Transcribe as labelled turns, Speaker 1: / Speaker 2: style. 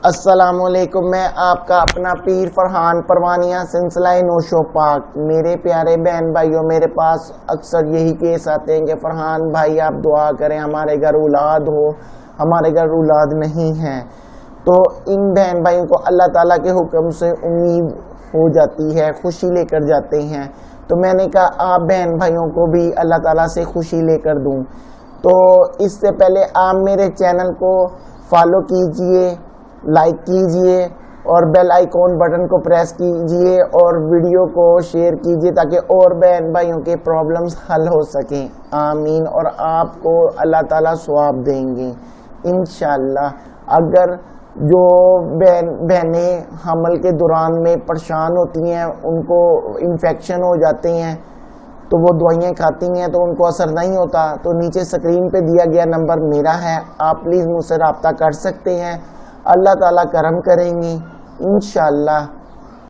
Speaker 1: السلام علیکم، میں آپ کا اپنا پیر فرحان پروانیہ سلسلہ نوشو پاک۔ میرے پیارے بہن بھائیوں، میرے پاس اکثر یہی کیس آتے ہیں کہ فرحان بھائی آپ دعا کریں، ہمارے گھر اولاد ہو، ہمارے گھر اولاد نہیں ہے۔ تو ان بہن بھائیوں کو اللہ تعالیٰ کے حکم سے امید ہو جاتی ہے، خوشی لے کر جاتے ہیں۔ تو میں نے کہا آپ بہن بھائیوں کو بھی اللہ تعالیٰ سے خوشی لے کر دوں۔ تو اس سے پہلے آپ میرے چینل کو فالو کیجئے، لائک کیجئے اور بیل آئیکن بٹن کو پریس کیجئے اور ویڈیو کو شیئر کیجئے تاکہ اور بہن بھائیوں کے پرابلمز حل ہو سکیں۔ آمین۔ اور آپ کو اللہ تعالیٰ ثواب دیں گے انشاءاللہ۔ اگر جو بہنیں حمل کے دوران میں پریشان ہوتی ہیں، ان کو انفیکشن ہو جاتے ہیں تو وہ دوائیاں کھاتی ہیں تو ان کو اثر نہیں ہوتا، تو نیچے سکرین پہ دیا گیا نمبر میرا ہے، آپ پلیز مجھ سے رابطہ کر سکتے ہیں۔ اللہ تعالیٰ کرم کریں گے انشاءاللہ۔